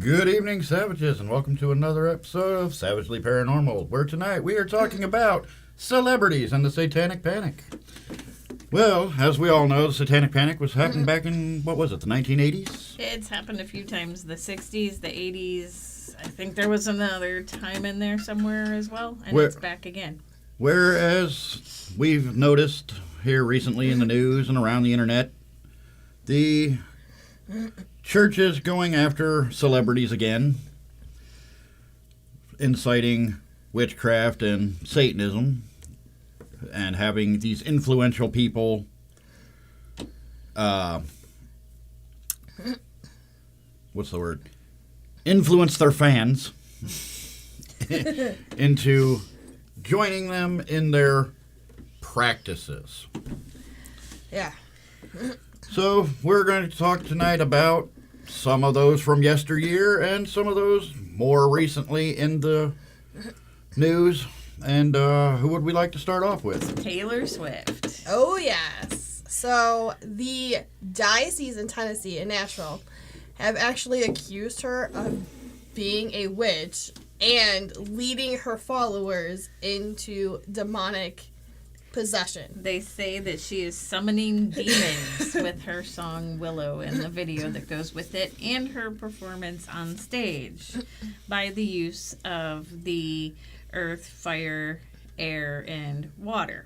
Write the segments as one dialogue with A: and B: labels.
A: Good evening, savages, and welcome to another episode of Savagely Paranormal, where tonight we are talking about celebrities and the Satanic Panic. Well, as we all know, the Satanic Panic was happening back in, what was it, the 1980s?
B: It's happened a few times, the 60s, the 80s. I think there was another time in there somewhere as well, and it's back again.
A: Whereas we've noticed here recently in the news and around the internet, the churches going after celebrities again, inciting witchcraft and Satanism, and having these influential people influence their fans into joining them in their practices.
C: Yeah.
A: So we're going to talk tonight about some of those from yesteryear and some of those more recently in the news. And who would we like to start off with?
B: Taylor Swift.
C: Oh, yes. So the diocese in Tennessee, in Nashville, have actually accused her of being a witch and leading her followers into demonic possession.
B: They say that she is summoning demons with her song Willow and the video that goes with it, and her performance on stage by the use of the earth, fire, air, and water.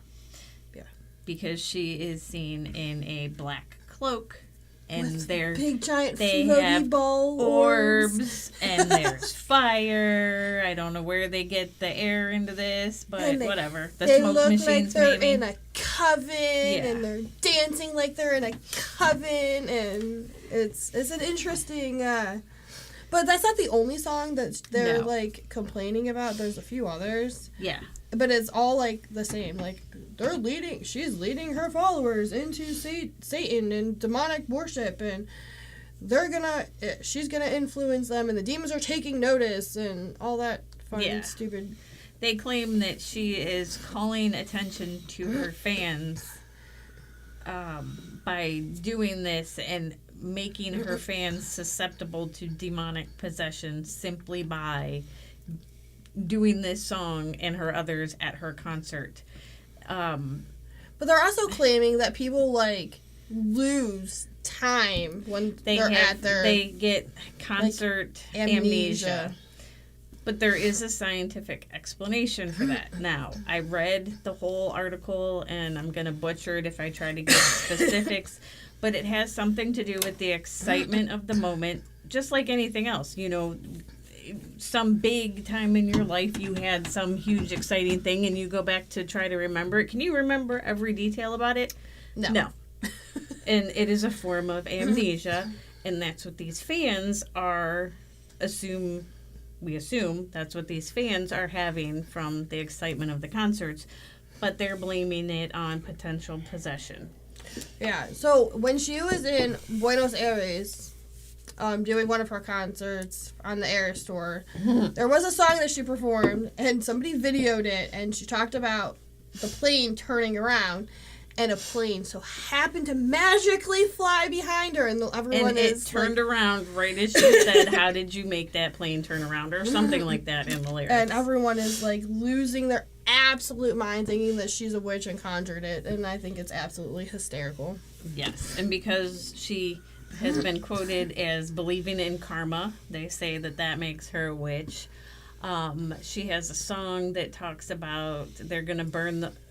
C: Yeah.
B: Because she is seen in a black cloak, and
C: with
B: they're
C: big giant
B: they
C: floaty
B: have
C: ball
B: orbs and there's fire. I don't know where they get the air into this, but whatever. The
C: they
B: smoke
C: look
B: machines,
C: like they're
B: maybe.
C: in a coven, and they're dancing like they're in a coven, and it's an interesting. But that's not the only song that they're like complaining about. There's a few others.
B: Yeah.
C: But it's all like the same. Like she's leading her followers into Satan and demonic worship, and she's gonna influence them, and the demons are taking notice, and all that fun and stupid.
B: They claim that she is calling attention to her fans by doing this and making her fans susceptible to demonic possession simply by doing this song and her others at her concert.
C: But they're also claiming that people like lose time when
B: they get concert amnesia. But there is a scientific explanation for that. Now, I read the whole article, and I'm going to butcher it if I try to get specifics, but it has something to do with the excitement of the moment, just like anything else. You know, some big time in your life, you had some huge exciting thing, and you go back to try to remember it. Can you remember every detail about it? No. And it is a form of amnesia, and that's what these fans we assume that's what these fans are having from the excitement of the concerts, but they're blaming it on potential possession.
C: Yeah, so when she was in Buenos Aires, doing one of her concerts on the Air Tour, there was a song that she performed, and somebody videoed it, and she talked about the plane turning around, and a plane so happened to magically fly behind her, and everyone
B: it turned around right as she said, "How did you make that plane turn around?" or something like that in the lyrics.
C: And everyone is like losing their absolute mind, thinking that she's a witch and conjured it, and I think it's absolutely hysterical.
B: Yes, and because she has been quoted as believing in karma, they say that makes her a witch. She has a song that talks about they're going to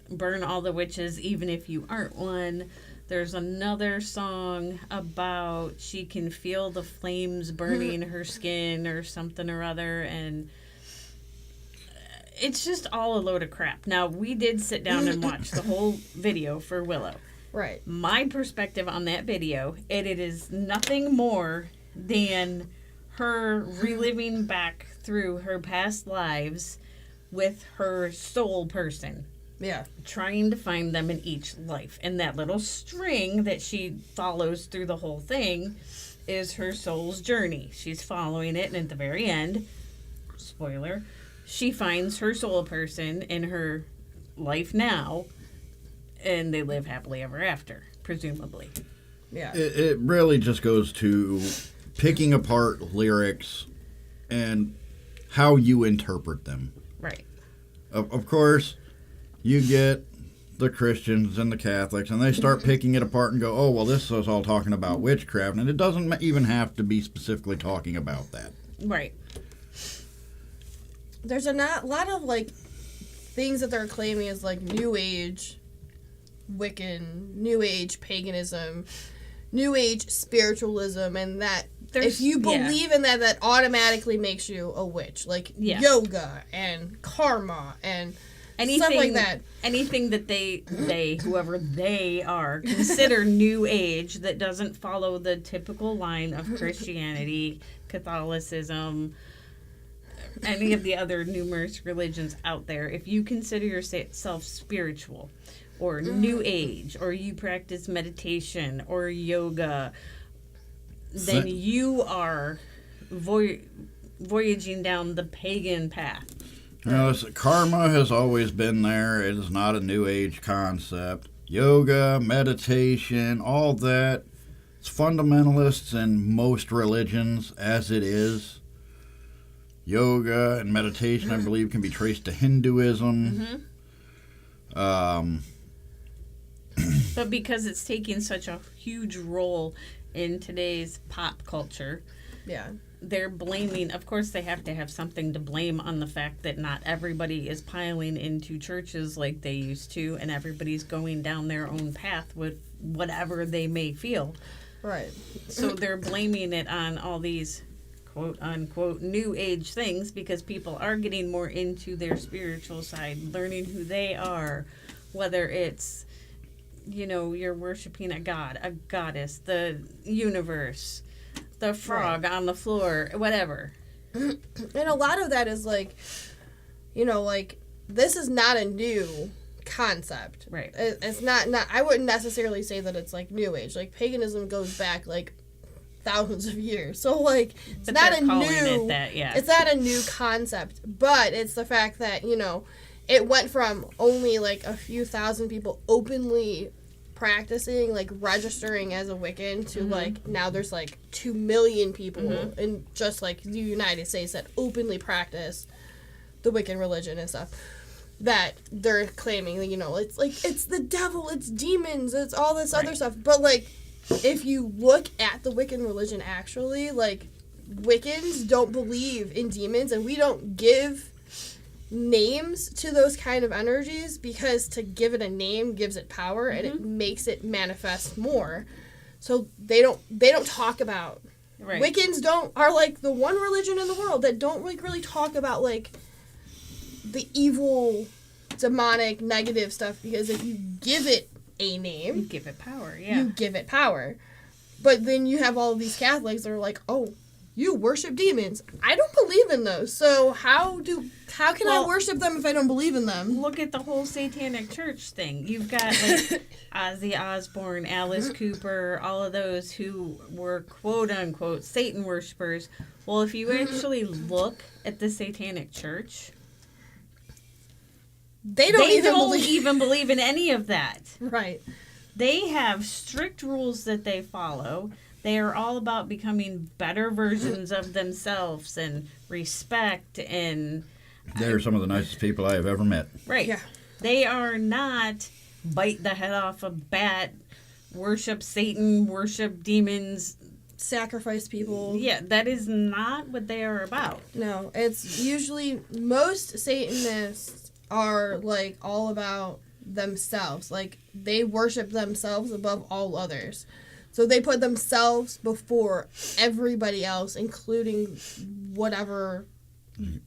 B: burn all the witches even if you aren't one. There's another song about she can feel the flames burning her skin or something or other, and it's just all a load of crap. Now, we did sit down and watch the whole video for Willow.
C: Right.
B: My perspective on that video, it is nothing more than her reliving back through her past lives with her soul person.
C: Yeah.
B: Trying to find them in each life. And that little string that she follows through the whole thing is her soul's journey. She's following it, and at the very end, spoiler, she finds her soul person in her life now, and they live happily ever after, presumably.
C: Yeah.
A: It really just goes to picking apart lyrics and how you interpret them.
B: Right.
A: Of course, you get the Christians and the Catholics, and they start picking it apart and go, oh, well, this is all talking about witchcraft, and it doesn't even have to be specifically talking about that.
B: Right.
C: There's a lot of, like, things that they're claiming as, like, New Age Wiccan, New Age paganism, New Age spiritualism, and that if you believe in that, that automatically makes you a witch. Like, yoga and karma and stuff like that.
B: Anything that they, whoever they are, consider New Age that doesn't follow the typical line of Christianity, Catholicism, any of the other numerous religions out there. If you consider yourself spiritual or New Age, or you practice meditation or yoga, then you are voyaging down the pagan path.
A: You know, karma has always been there. It is not a New Age concept. Yoga, meditation, all that. It's fundamentalists in most religions, as it is. Yoga and meditation, I believe, can be traced to Hinduism.
B: But because it's taking such a huge role in today's pop culture, they're blaming, of course they have to have something to blame on the fact that not everybody is piling into churches like they used to, and everybody's going down their own path with whatever they may feel.
C: Right.
B: So they're blaming it on all these quote-unquote New Age things because people are getting more into their spiritual side, learning who they are, whether it's, you know, you're worshiping a god, a goddess, the universe, the frog on the floor, whatever.
C: And a lot of that is like, you know, like, this is not a new concept.
B: Right.
C: It's not I wouldn't necessarily say that it's like New Age. Like, paganism goes back like thousands of years. So like it's not a new it's not a new concept, but it's the fact that, you know, it went from only like a few thousand people openly practicing, like registering as a Wiccan, to like now there's like 2 million people in just like the United States that openly practice the Wiccan religion and stuff. That they're claiming, you know, it's like it's the devil, it's demons, it's all this other stuff. But like, if you look at the Wiccan religion, actually, like, Wiccans don't believe in demons, and we don't give names to those kind of energies because to give it a name gives it power and it makes it manifest more. So they don't talk about Wiccans are like the one religion in the world that don't like really talk about like the evil, demonic, negative stuff, because if you give it a name,
B: you give it power.
C: You give it power. But then you have all of these Catholics that are like, oh, you worship demons. I don't believe in those. So how can I worship them if I don't believe in them?
B: Look at the whole Satanic Church thing. You've got like Ozzy Osbourne, Alice Cooper, all of those who were quote unquote Satan worshipers. Well, if you actually look at the Satanic Church, they don't even believe in any of that.
C: Right.
B: They have strict rules that they follow. They are all about becoming better versions of themselves and respect, and
A: they're some of the nicest people I have ever met.
B: Right. Yeah. They are not bite the head off a bat, worship Satan, worship demons,
C: sacrifice people.
B: Yeah, that is not what they are about.
C: No, it's usually most Satanists are like all about themselves. Like, they worship themselves above all others. So they put themselves before everybody else, including whatever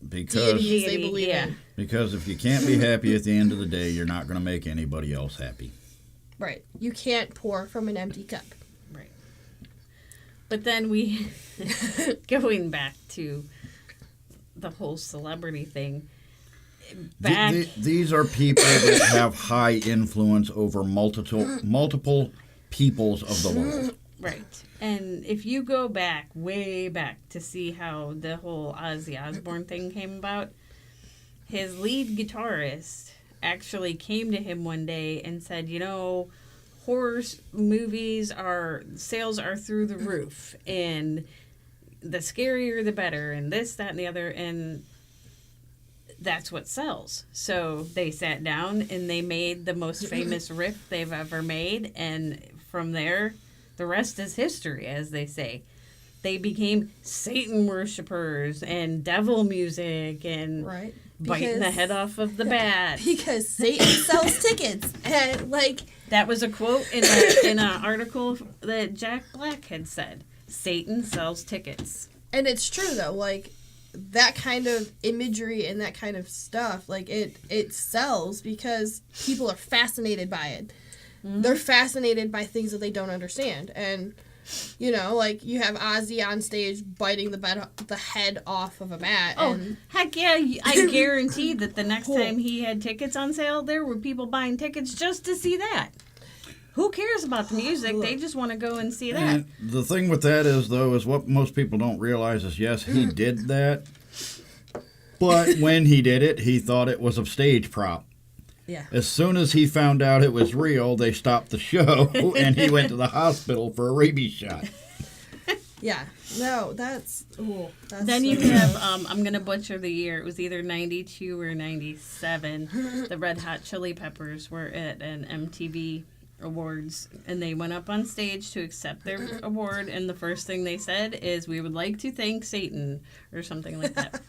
C: deities they believe in.
A: Because if you can't be happy at the end of the day, you're not going to make anybody else happy.
C: Right. You can't pour from an empty cup.
B: Right. But then we, going back to the whole celebrity thing,
A: these are people that have high influence over multiple peoples of the world.
B: Right. And if you go back, way back, to see how the whole Ozzy Osbourne thing came about, his lead guitarist actually came to him one day and said, you know, horror movies sales are through the roof, and the scarier the better, and this, that, and the other, and that's what sells. So they sat down and they made the most famous riff they've ever made, and from there, the rest is history, as they say. They became Satan worshipers and devil music and
C: Right.
B: biting the head off of the bat.
C: Because Satan sells tickets. And, like...
B: That was a quote in an article that Jack Black had said. Satan sells tickets.
C: And it's true, though. Like, that kind of imagery and that kind of stuff, like, it sells because people are fascinated by it. Mm-hmm. They're fascinated by things that they don't understand. And, you know, like, you have Ozzy on stage biting the head off of a bat.
B: Oh,
C: and
B: heck yeah. I guarantee that the next time he had tickets on sale, there were people buying tickets just to see that. Who cares about the music? They just want to go and see that.
A: And the thing with that is, though, is what most people don't realize is, yes, he did that. But when he did it, he thought it was a stage prop.
C: Yeah.
A: As soon as he found out it was real, they stopped the show, and he went to the hospital for a rabies shot.
C: Yeah. No, that's... Ooh, that's
B: Then
C: so
B: you
C: good.
B: have, I'm going to butcher the year. It was either 92 or 97. The Red Hot Chili Peppers were at an MTV Awards, and they went up on stage to accept their award, and the first thing they said is, "We would like to thank Satan," or something like that.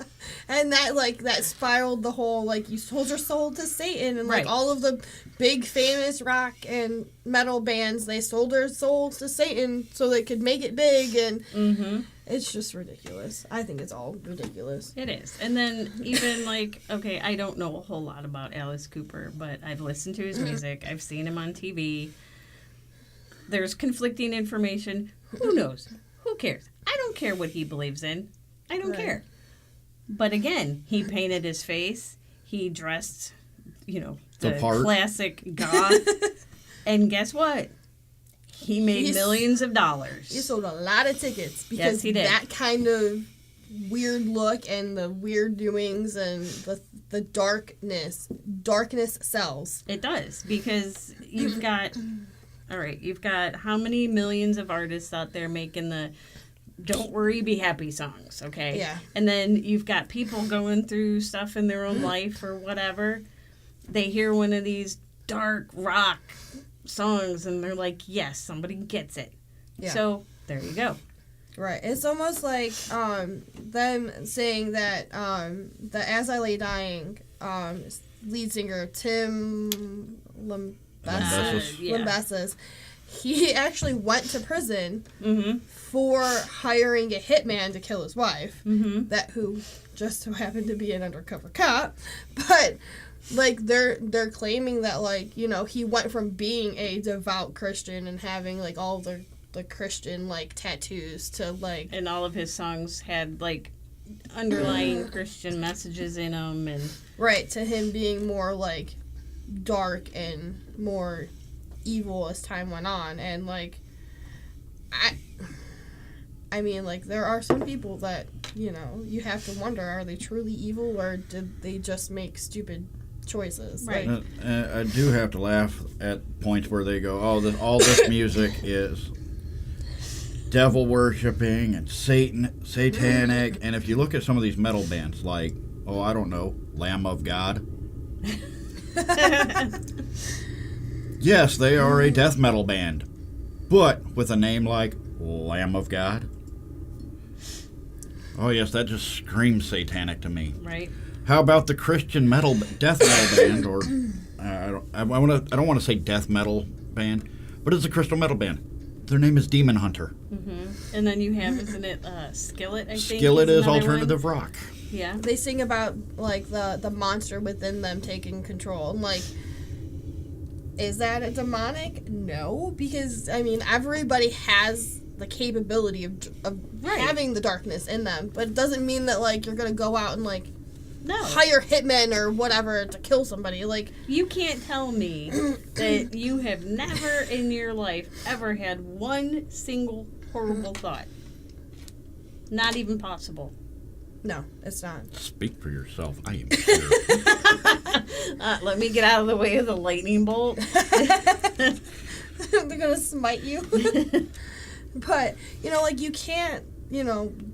C: And that, like, that spiraled the whole, like, you sold your soul to Satan. And, like,
B: Right.
C: all of the big famous rock and metal bands, they sold their souls to Satan so they could make it big. And
B: Mm-hmm.
C: it's just ridiculous. I think it's all ridiculous.
B: It is. And then even, like, okay, I don't know a whole lot about Alice Cooper, but I've listened to his music. I've seen him on TV. There's conflicting information. Who knows? Who cares? I don't care what he believes in. I don't
C: Right.
B: care. But again, he painted his face. He dressed, you know,
A: The part.
B: classic goth. And guess what? He made
C: He's-
B: millions of dollars.
C: He sold a lot of tickets because
B: Yes, he did.
C: that kind of weird look and the weird doings and the darkness sells.
B: It does, because you've got, all right, you've got how many millions of artists out there making the "Don't Worry, Be Happy" songs, okay?
C: Yeah.
B: And then you've got people going through stuff in their own life or whatever. They hear one of these dark rock songs and they're like, yes, somebody gets it.
C: Yeah.
B: So there you go.
C: Right. It's almost like them saying that the As I Lay Dying lead singer Tim
A: Lambesis.
B: Yeah.
C: Lambesis, he actually went to prison
B: Mm-hmm.
C: for hiring a hitman to kill his wife,
B: Mm-hmm.
C: who just so happened to be an undercover cop. But like they're claiming that, like, you know, he went from being a devout Christian and having like all the Christian like tattoos to like
B: And all of his songs had like underlying Christian messages in them, and
C: right to him being more like dark and more evil as time went on. And like I mean, like, there are some people that, you know, you have to wonder, are they truly evil or did they just make stupid choices?
B: Right.
C: Like,
A: I do have to laugh at points where they go, "Oh, all this music is devil worshipping and satanic." And if you look at some of these metal bands, like, oh, I don't know, Lamb of God. Yes, they are a death metal band, but with a name like Lamb of God. Oh yes, that just screams satanic to me.
B: right?
A: How about the Christian death metal band, or I don't want to say death metal band, but it's a crystal metal band. Their name is Demon Hunter.
B: Mm-hmm. And then you have, isn't it Skillet? I think
A: Skillet is
B: another
A: alternative
B: one.
A: rock.
B: Yeah.
C: they sing about, like, the monster within them taking control. And, like, is that a demonic? No, because, I mean, everybody has the capability of
B: Right.
C: having the darkness in them. But it doesn't mean that, like, you're going to go out and, like,
B: No.
C: hire hitmen or whatever to kill somebody. Like,
B: You can't tell me that you have never in your life ever had one single horrible thought. Not even possible.
C: no, it's not.
A: Speak for yourself. I am sure.
B: Let me get out of the way of the lightning bolt.
C: They're going to smite you. But, you know, like, you can't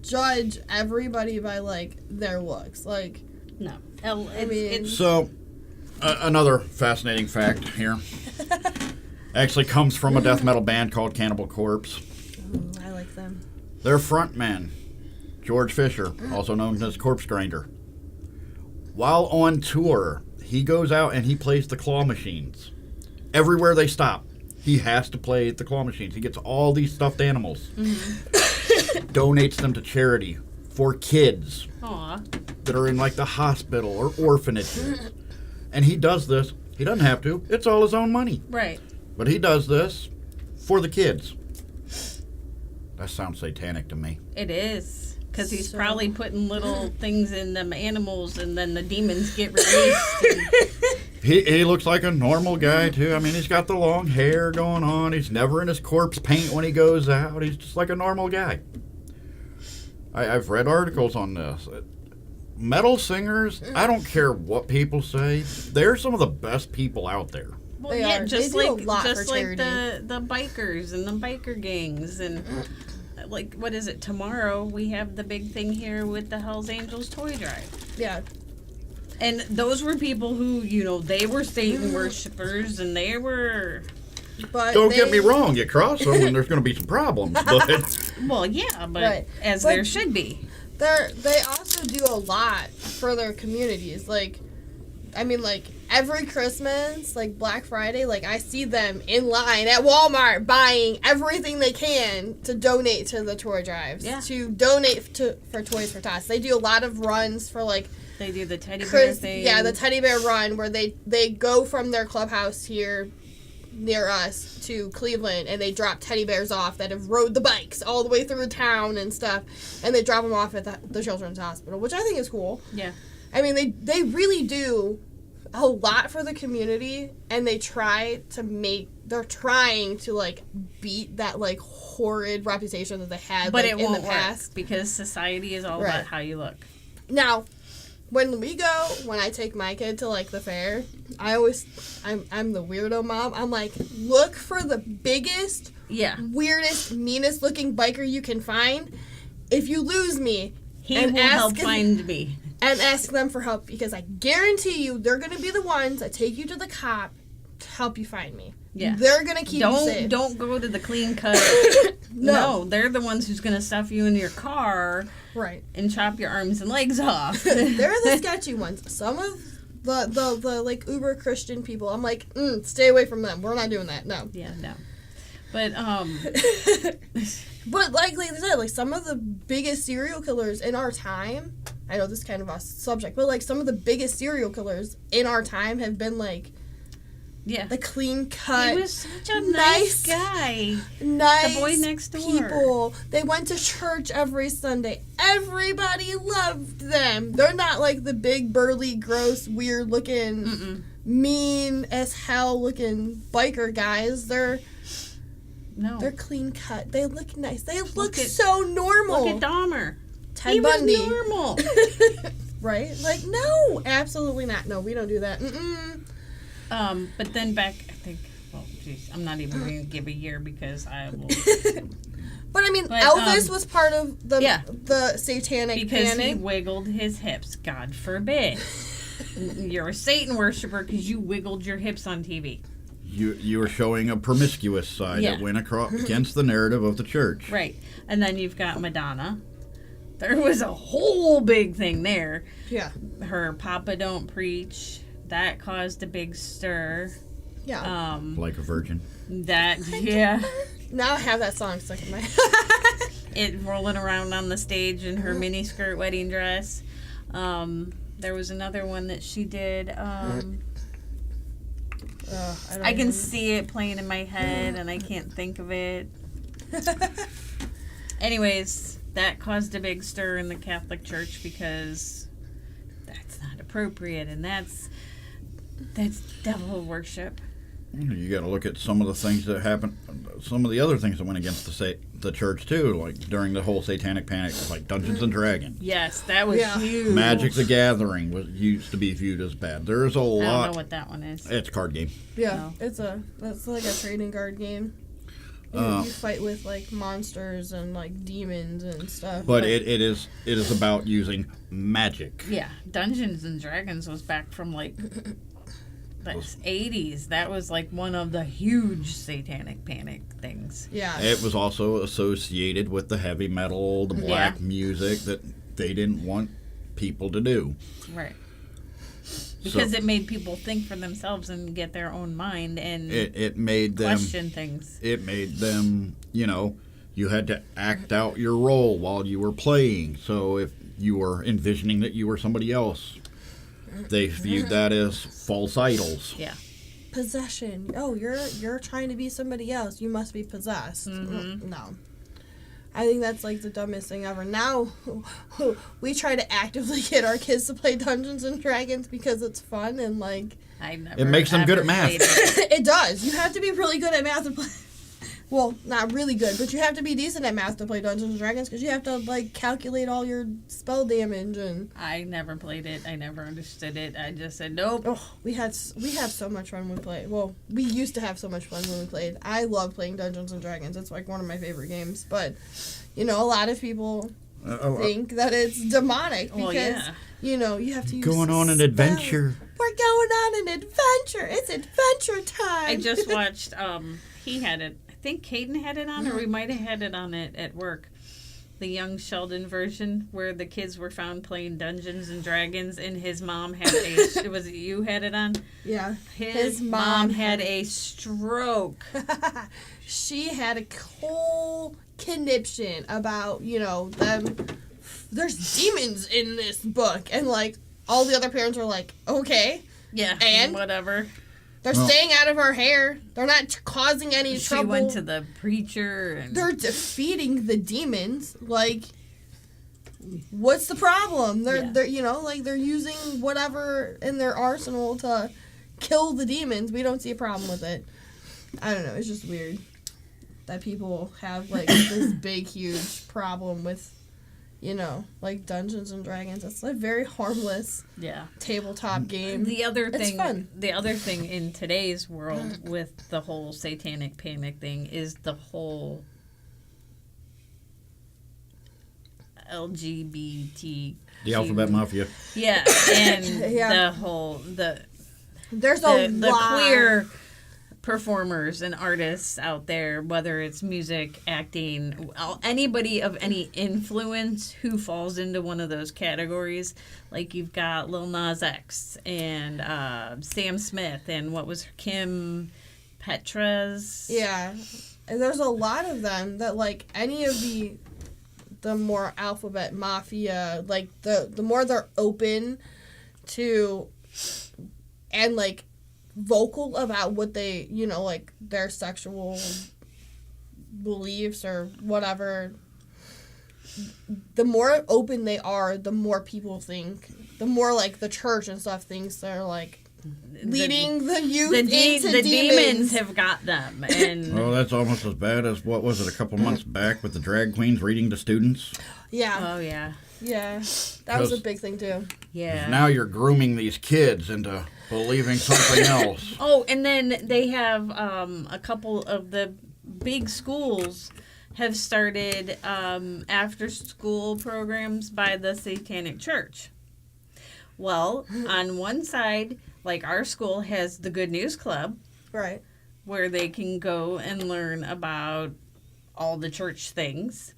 C: judge everybody by, like, their looks. Like,
B: No.
A: So, another fascinating fact here. Actually comes from a death metal band called Cannibal Corpse.
C: Ooh, I like them.
A: Their frontman, George Fisher, also known as Corpse Grinder. While on tour, he goes out and he plays the claw machines. Everywhere they stop, he has to play the claw machines. He gets all these stuffed animals, donates them to charity for kids that are in, like, the hospital or orphanages. And he does this. He doesn't have to. It's all his own money.
B: Right.
A: But he does this for the kids. That sounds satanic to me.
B: It is. Because he's probably putting little things in them animals, and then the demons get released.
A: He looks like a normal guy, too. I mean, he's got the long hair going on. He's never in his corpse paint when he goes out. He's just like a normal guy. I've read articles on this. Metal singers, I don't care what people say, they're some of the best people out there.
B: Well,
C: They
B: yeah,
C: are.
B: just
C: They do
B: like
C: a lot
B: just
C: for
B: like
C: charity.
B: the bikers and the biker gangs, and like, what is it? Tomorrow we have the big thing here with the Hell's Angels toy drive.
C: Yeah.
B: And those were people who, they were Satan worshippers, and they were...
C: But
A: Don't get me wrong, you cross them and there's going to be some problems. But
B: Well, yeah, but
C: Right.
B: as
C: But-
B: there should be.
C: They also do a lot for their communities. Like, I mean, like, every Christmas, like Black Friday, like, I see them in line at Walmart buying everything they can to donate to the toy drives.
B: Yeah.
C: To donate for Toys for Tots. They do a lot of runs for, like,
B: They do the teddy bear thing.
C: yeah, the teddy bear run where they go from their clubhouse here near us to Cleveland, and they drop teddy bears off that have rode the bikes all the way through town and stuff, and they drop them off at the children's hospital, which I think is cool.
B: Yeah.
C: I mean, they really do a lot for the community, and they're trying to, like, beat that, like, horrid reputation that they had,
B: But
C: like,
B: it
C: in
B: won't
C: the past.
B: work, because society is all
C: Right.
B: about how you look.
C: Now, when I take my kid to, like, the fair, I'm the weirdo mom. I'm like, look for the biggest,
B: Yeah.
C: weirdest, meanest looking biker you can find. If you lose me,
B: He
C: and
B: will help find me.
C: and ask them for help, because I guarantee you they're going to be the ones that take you to the cop to help you find me.
B: Yeah.
C: They're going to keep you safe.
B: Don't go to the clean cut. No, they're the ones who's going to stuff you in your car
C: Right.
B: and chop your arms and legs off.
C: They're the sketchy ones. Some of the like uber Christian people, I'm like, stay away from them. We're not doing that. No.
B: Yeah, no. But
C: But like I said, like, some of the biggest serial killers in our time, I know this is kind of a subject, but, like, some of the biggest serial killers in our time have been, like,
B: yeah.
C: the clean cut,
B: He was such a nice guy.
C: nice
B: The boy next door.
C: people. They went to church every Sunday. Everybody loved them. They're not like the big, burly, gross, weird looking, mean as hell looking biker guys. They're clean cut. They look nice. They look so normal.
B: Look at Dahmer.
C: Ted
B: He
C: Bundy.
B: was normal.
C: Right? Like, no, absolutely not. No, we don't do that.
B: But then back, I think, well, geez, I'm not even going to give a year because I will.
C: But I mean,
B: But,
C: Elvis was part of the satanic
B: Because
C: panic.
B: he wiggled his hips. God forbid. You're a Satan worshiper because you wiggled your hips on TV.
A: you were showing a promiscuous side that went across against the narrative of the church.
B: Right. And then you've got Madonna. There was a whole big thing there.
C: Yeah.
B: Her Papa Don't Preach. That caused a big stir.
C: Yeah.
A: Like a virgin.
B: Yeah.
C: Now I have that song stuck in my head.
B: It rolling around on the stage in her miniskirt wedding dress. There was another one that she did. I can see it playing in my head and I can't think of it. Anyways, that caused a big stir in the Catholic Church because that's not appropriate and that's devil worship.
A: You got to look at some of the things that happened, some of the other things that went against the church too, like during the whole Satanic Panic, like Dungeons and Dragons.
B: Yes, that was huge.
A: Magic the Gathering used to be viewed as bad. There's a lot.
B: I don't know what that one is.
A: It's a card game.
C: Yeah, that's like a trading card game. You fight with like monsters and like demons and stuff.
A: But it is about using magic.
B: Yeah, Dungeons and Dragons was back from like the 80s. That was like one of the huge Satanic Panic things.
C: Yeah.
A: It was also associated with the heavy metal, the black music that they didn't want people to do.
B: Right. Because it made people think for themselves and get their own mind and
A: it made them
B: question things.
A: It made them, you had to act out your role while you were playing. So if you were envisioning that you were somebody else, they viewed that as false idols.
B: Yeah.
C: Possession. Oh, you're trying to be somebody else. You must be possessed.
B: Mm-hmm.
C: No. I think that's like the dumbest thing ever. Now, we try to actively get our kids to play Dungeons and Dragons because it's fun and like.
A: It makes them good at math.
C: It does. You have to be really good at math to play. Well, not really good, but you have to be decent at math to play Dungeons and Dragons because you have to like calculate all your spell damage and.
B: I never played it. I never understood it. I just said nope.
C: Oh, we have so much fun when we play. Well, we used to have so much fun when we played. I love playing Dungeons and Dragons. It's like one of my favorite games. But, a lot of people think that it's demonic because you have to use
A: going on an adventure.
C: We're going on an adventure. It's adventure time.
B: I just watched. He had it. I think Caden had it on, or we might have had it on at work. The Young Sheldon version, where the kids were found playing Dungeons and Dragons, and his mom had a. Was it you had it on?
C: Yeah.
B: His mom had a stroke.
C: She had a whole conniption about them. There's demons in this book, and like all the other parents were like, okay,
B: yeah,
C: and
B: whatever.
C: They're staying out of her hair. They're not causing any trouble.
B: She went to the preacher. And
C: they're defeating the demons. Like, what's the problem? They're they're using whatever in their arsenal to kill the demons. We don't see a problem with it. I don't know. It's just weird that people have like this big, huge problem with, like Dungeons and Dragons. It's a very harmless tabletop game.
B: The other
C: it's
B: thing,
C: fun.
B: The other thing in today's world with the whole Satanic Panic thing is the whole LGBT.
A: The Alphabet Mafia.
B: Yeah, and the whole
C: there's a lot.
B: The queer performers and artists out there, whether it's music, acting, anybody of any influence who falls into one of those categories. Like you've got Lil Nas X and Sam Smith and what was Kim Petras.
C: Yeah, and there's a lot of them that like any of the more Alphabet Mafia, like the more they're open to and like vocal about what they, like their sexual beliefs or whatever, the more open they are, the more people think, the more like the church and stuff thinks they're like leading the youth into
B: the
C: demons.
B: demons have got them. And
A: Oh, that's almost as bad as what was it a couple months back with the drag queens reading to students.
C: Yeah.
B: Oh yeah.
C: Yeah. That was a big thing too.
B: Yeah.
A: Now you're grooming these kids into believing something else.
B: Oh, and then they have a couple of the big schools have started after-school programs by the Satanic Church. Well, on one side, like our school has the Good News Club.
C: Right.
B: Where they can go and learn about all the church things.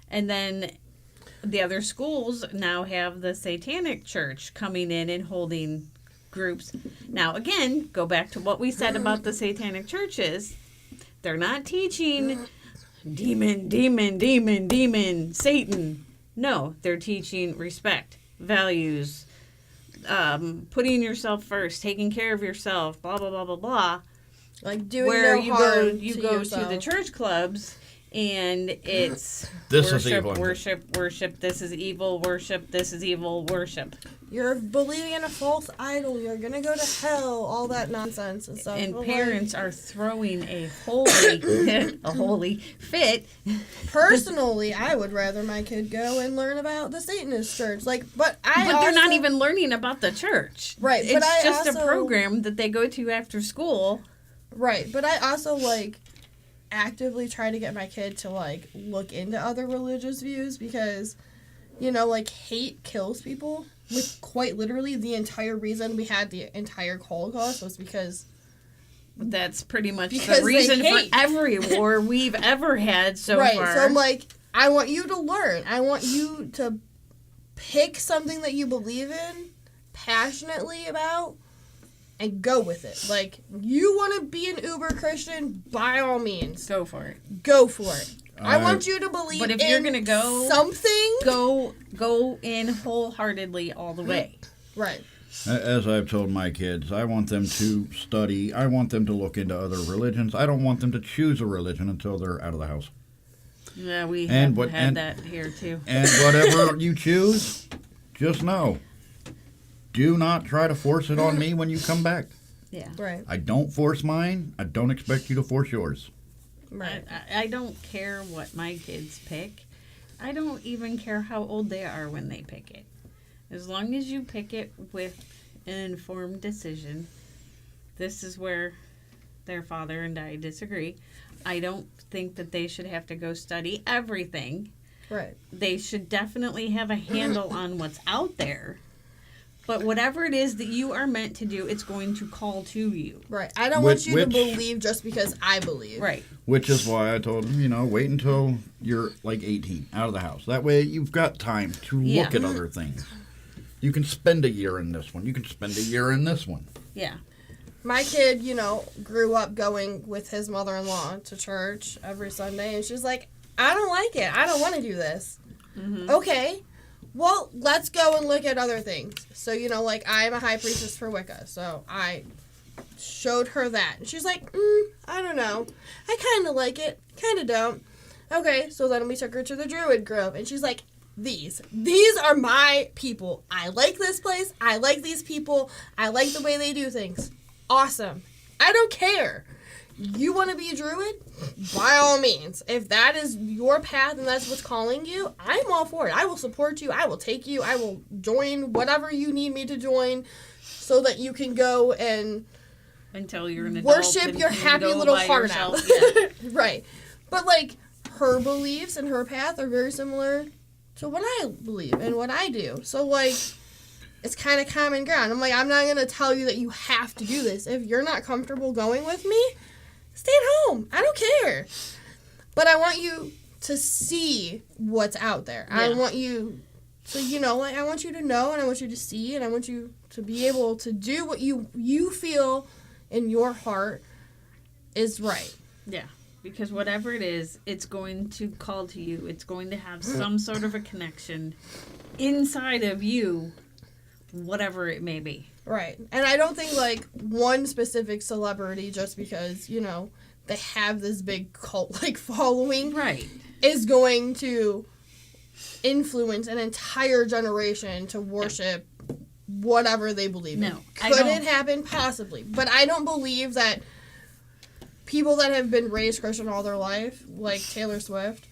B: And then the other schools now have the Satanic Church coming in and holding groups. Now, again, go back to what we said about the Satanic churches. They're not teaching demon, Satan. No, they're teaching respect, values, putting yourself first, taking care of yourself, blah, blah, blah, blah, blah.
C: Like doing
B: where
C: no
B: you
C: harm
B: go
C: to
B: to
C: yourself.
B: the church clubs and it's
A: This
B: worship,
A: is evil.
B: worship, this is evil, worship, this is evil, worship.
C: You're believing in a false idol. You're gonna go to hell. All that nonsense and stuff.
B: And
C: But,
B: parents are throwing a holy fit.
C: Personally, I would rather my kid go and learn about the Satanist church. But
B: they're not even learning about the church.
C: Right,
B: It's
C: but I
B: just
C: also-
B: a program that they go to after school.
C: Right, but I also actively try to get my kid to, like, look into other religious views because, you know, like, hate kills people. Like, quite literally, the entire reason we had the entire Holocaust was because...
B: That's pretty much
C: because
B: the reason
C: they
B: for
C: hate.
B: every war we've ever had so
C: right,
B: far.
C: so I'm like, I want you to learn. I want you to pick something that you believe in passionately about and go with it. Like, you want to be an uber Christian, by all means.
B: Go for it.
C: Go for it. I want you to believe
B: but if
C: in
B: you're gonna go
C: something.
B: Go in wholeheartedly all the way.
C: Right.
A: As I've told my kids, I want them to study. I want them to look into other religions. I don't want them to choose a religion until they're out of the house.
B: Yeah, we
A: And
B: have had that here too.
A: And whatever you choose, just know, do not try to force it on me when you come back.
B: Yeah.
C: Right.
A: I don't force mine. I don't expect you to force yours.
C: Right.
B: I don't care what my kids pick. I don't even care how old they are when they pick it. As long as you pick it with an informed decision. This is where their father and I disagree. I don't think that they should have to go study everything.
C: Right.
B: They should definitely have a handle on what's out there. But whatever it is that you are meant to do, it's going to call to you.
C: Right. I don't want you to believe just because I believe.
B: Right.
A: Which is why I told them, wait until you're like 18, out of the house. That way you've got time to look at other things. You can spend a year in this one. You can spend a year in this one.
B: Yeah.
C: My kid, grew up going with his mother-in-law to church every Sunday, and she's like, I don't like it. I don't want to do this. Mm-hmm. Okay. Well, let's go and look at other things. So, I'm a high priestess for Wicca, so I showed her that. And she's like, I don't know. I kind of like it, kind of don't. Okay, so then we took her to the Druid Grove, and she's like, These are my people. I like this place. I like these people. I like the way they do things. Awesome. I don't care. You want to be a druid? By all means. If that is your path and that's what's calling you, I'm all for it. I will support you. I will take you. I will join whatever you need me to join so that you can go and
B: until you're an adult
C: worship your happy little heart out.
B: Yeah.
C: Right. But, her beliefs and her path are very similar to what I believe and what I do. So, it's kind of common ground. I'm I'm not going to tell you that you have to do this. If you're not comfortable going with me, stay at home. I don't care. But I want you to see what's out there. Yeah. I want you to, I want you to know, and I want you to see, and I want you to be able to do what you feel in your heart is right.
B: Yeah. Because whatever it is, it's going to call to you. It's going to have some sort of a connection inside of you, whatever it may be.
C: Right. And I don't think, one specific celebrity, just because, they have this big cult-like following,
B: right,
C: is going to influence an entire generation to worship whatever they believe in. Could it happen? Possibly. But I don't believe that people that have been raised Christian all their life, like Taylor Swift,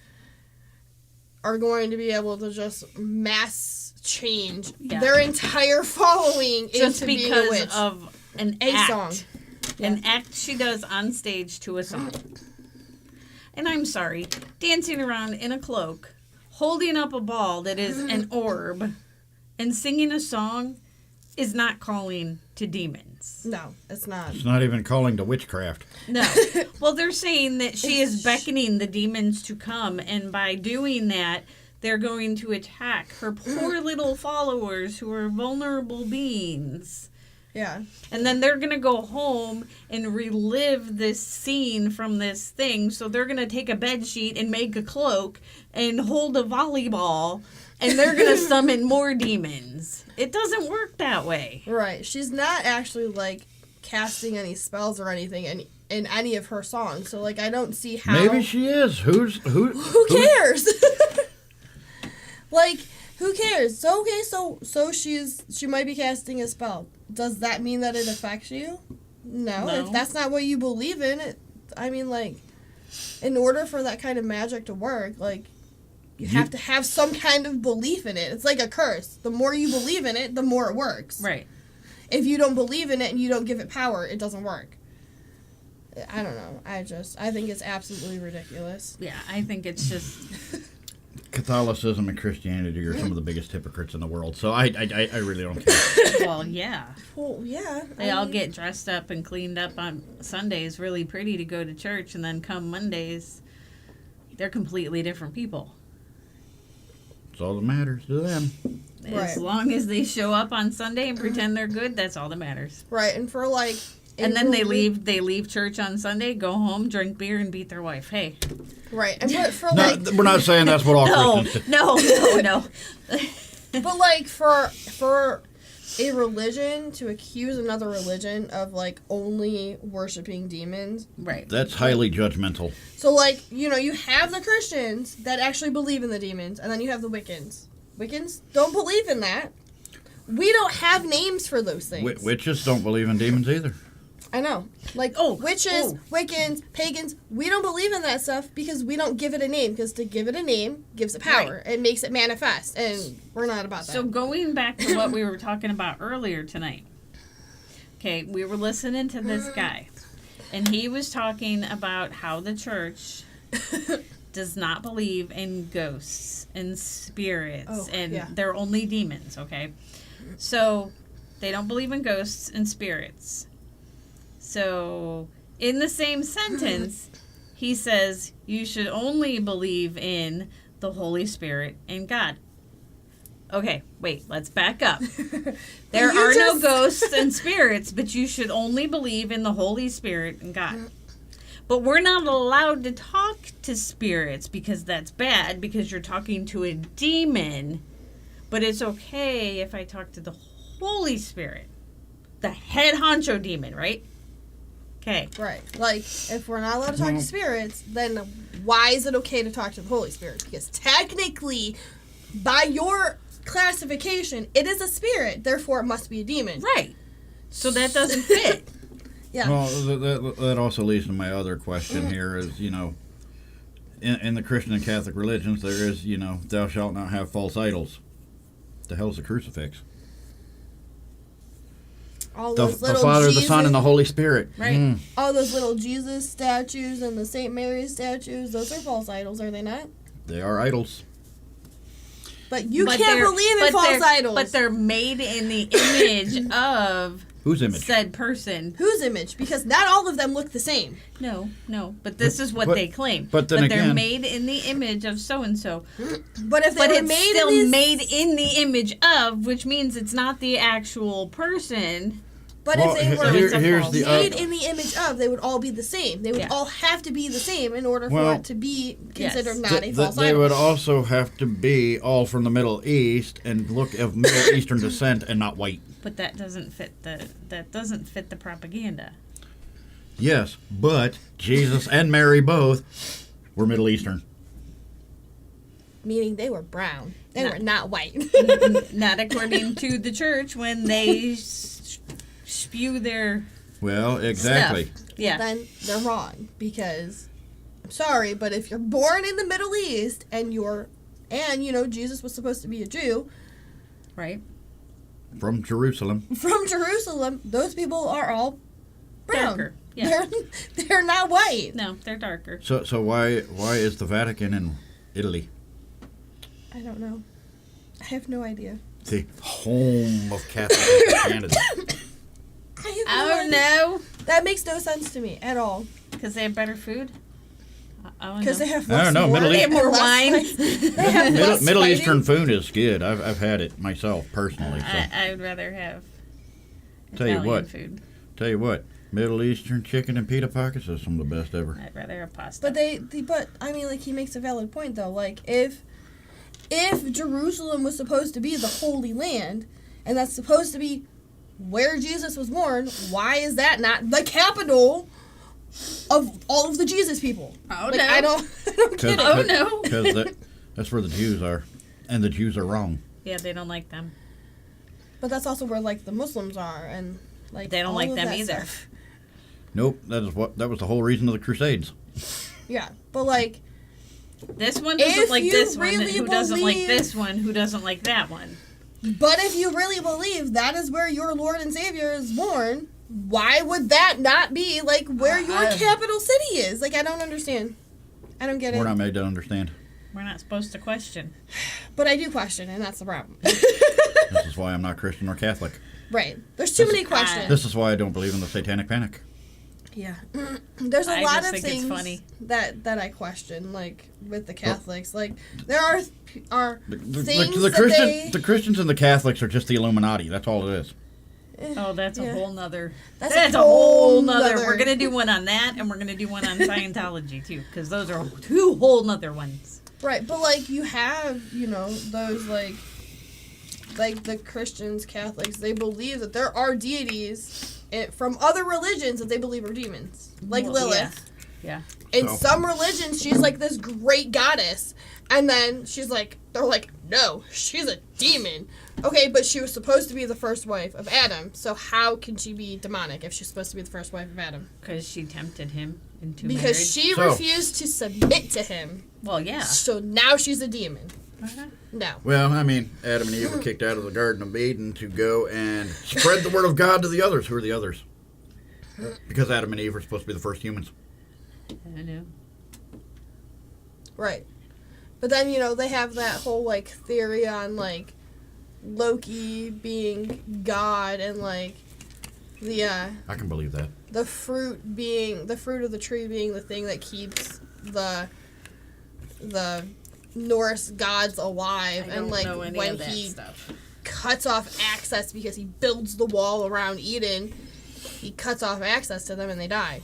C: are going to be able to just mass change their entire following
B: just
C: into being a witch.
B: Just because of an
C: song.
B: An act she does on stage to a song. And I'm sorry, dancing around in a cloak, holding up a ball that is an orb, and singing a song is not calling to demons.
C: No, it's not.
A: It's not even calling to witchcraft.
B: No. Well, they're saying that she is beckoning the demons to come, and by doing that, they're going to attack her poor little followers who are vulnerable beings.
C: Yeah.
B: And then they're going to go home and relive this scene from this thing. So they're going to take a bed sheet and make a cloak and hold a volleyball, and they're going to summon more demons. It doesn't work that way.
C: Right. She's not actually, casting any spells or anything in any of her songs. So, I don't see how...
A: Maybe she is. Who
C: cares? Who cares? So, okay, so she might be casting a spell. Does that mean that it affects you? No. If that's not what you believe in, in order for that kind of magic to work, you have to have some kind of belief in it. It's like a curse. The more you believe in it, the more it works.
B: Right.
C: If you don't believe in it and you don't give it power, it doesn't work. I don't know. I think it's absolutely ridiculous.
B: Yeah, I think it's just...
A: Catholicism and Christianity are some of the biggest hypocrites in the world, so I really don't care.
B: Well, yeah.
C: Well, yeah.
B: They all get dressed up and cleaned up on Sundays really pretty to go to church, and then come Mondays, they're completely different people.
A: It's all that matters to them.
B: As long as they show up on Sunday and pretend they're good, that's all that matters.
C: Right, and for like...
B: And then they leave church on Sunday, go home, drink beer, and beat their wife. Hey.
C: Right, and but for
A: No,
C: like...
A: we're not saying that's what all Christians do.
B: No.
C: But like for a religion to accuse another religion of like only worshiping demons,
B: Right.
A: That's highly judgmental.
C: so like you have the Christians that actually believe in the demons, and then you have the Wiccans. Wiccans don't believe in that. We don't have names for those things.
A: Witches don't believe in demons either.
C: I know. Like, witches, Wiccans, pagans, we don't believe in that stuff because we don't give it a name. Because to give it a name gives it power. Right. It makes it manifest. And we're not about that.
B: So going back to what we were talking about earlier tonight. Okay, we were listening to this guy. And he was talking about how the church does not believe in ghosts and spirits. They're only demons, okay? So they don't believe in ghosts and spirits. So, in the same sentence, he says you should only believe in the Holy Spirit and God. Okay, wait, let's back up. There are no ghosts and spirits, but you should only believe in the Holy Spirit and God. But we're not allowed to talk to spirits because that's bad, because you're talking to a demon. But it's okay if I talk to the Holy Spirit, the head honcho demon, right? Okay.
C: Right. Like, if we're not allowed to talk to spirits, then why is it okay to talk to the Holy Spirit? Because technically, by your classification, it is a spirit. Therefore, it must be a demon.
B: Right. So that doesn't fit.
C: Yeah.
A: Well, that also leads to my other question here is, in the Christian and Catholic religions, there is, thou shalt not have false idols. The hell's the crucifix?
C: All
A: The
C: those little
A: Father,
C: Jesus,
A: the Son, and the Holy Spirit.
B: Right.
C: all those little Jesus statues and the St. Mary statues, those are false idols, are they not?
A: They are idols.
C: But you can't believe in false idols.
B: But they're made in the image of
A: Whose image?
B: said person.
C: Whose image? Because not all of them look the same.
B: No. But this is what they claim.
A: But then
B: they're
A: again,
B: made in the image of so-and-so.
C: But if they were
B: it's
C: made
B: still
C: in these...
B: made in the image of, which means it's not the actual person.
C: But
A: well,
C: if they were
A: here's the
C: made in the image of, they would all be the same. They would all have to be the same in order for it to be considered not a false
A: they
C: idol.
A: would also have to be all from the Middle East and look of Middle Eastern descent and not white.
B: But that doesn't fit the propaganda.
A: Yes, but Jesus and Mary both were Middle Eastern.
C: Meaning they were brown. They were not white.
B: Not according to the church when they spew their
A: Well, exactly.
B: stuff. Yeah.
C: Then they're wrong because I'm sorry, but if you're born in the Middle East and Jesus was supposed to be a Jew,
B: Right.
A: From Jerusalem.
C: those people are all brown.
B: Darker. Yeah.
C: They're not white.
B: No, they're darker.
A: So why is the Vatican in Italy?
C: I don't know. I have no idea.
A: The home of Catholic Christianity.
B: I don't know.
C: That makes no sense to me at all.
B: Because they have better food?
C: Because they have
A: I don't know, Middle
B: They have more
C: less
B: wine.
C: They have less
A: Middle
C: fighting.
A: Eastern food is good. I've had it myself personally. So.
B: I would rather have
A: Tell you
B: Italian
A: what.
B: food.
A: Tell you what, Middle Eastern chicken and pita pockets is some of the best ever.
B: I'd rather have pasta.
C: But I mean, like, he makes a valid point though. Like, if Jerusalem was supposed to be the Holy Land, and that's supposed to be where Jesus was born, why is that not the capital of all of the Jesus people?
B: Oh,
C: like,
B: no.
C: I don't get it.
B: Oh, no.
A: Because that's where the Jews are, and the Jews are wrong.
B: Yeah, they don't like them.
C: But that's also where, like, the Muslims are, and, like,
B: They don't
C: all
B: like
C: of
B: them
C: that
B: either.
C: stuff.
A: Nope, that was the whole reason of the Crusades.
C: Yeah, but, like,
B: This one doesn't
C: If
B: like
C: you
B: this one.
C: really
B: Who doesn't like
C: believe-
B: this one? Who doesn't like that one?
C: but if you really believe that is where your Lord and Savior is born, why would that not be, like, where your capital city is? Like, I don't understand. I don't get it.
A: We're not made to understand.
B: We're not supposed to question.
C: But I do question, and that's the problem.
A: This is why I'm not Christian or Catholic.
C: Right. There's too many questions.
A: This is why I don't believe in the Satanic Panic.
C: Yeah. There's a lot of
B: think
C: things
B: it's funny.
C: that I question, like, with the Catholics. Like, there are things
A: the Christians and the Catholics are just the Illuminati. That's all it is.
B: Oh, that's a whole nother.
C: That's
B: a whole nother. We're gonna do one on that, and we're gonna do one on Scientology too, because those are two whole nother ones.
C: Right, but like you have, those like the Christians, Catholics. They believe that there are deities from other religions that they believe are demons, like Lilith.
B: Yeah.
C: In some religions, she's like this great goddess, and then they're like, no, she's a demon. Okay, but she was supposed to be the first wife of Adam, so how can she be demonic if she's supposed to be the first wife of Adam?
B: Because she tempted him into marriage.
C: Because she refused to submit to him.
B: Well, yeah.
C: So now she's a demon.
B: Uh-huh.
C: No.
A: Well, I mean, Adam and Eve were kicked out of the Garden of Eden to go and spread the word of God to the others. Who are the others? Because Adam and Eve were supposed to be the first humans.
B: I know.
C: Right. But then, they have that whole, like, theory on, like, Loki being God and, like, the,
A: I can believe that.
C: the fruit of the tree being the thing that keeps the Norse gods alive.
B: I don't know any
C: when
B: of that
C: he
B: stuff.
C: cuts off access because he builds the wall around Eden, he cuts off access to them and they die.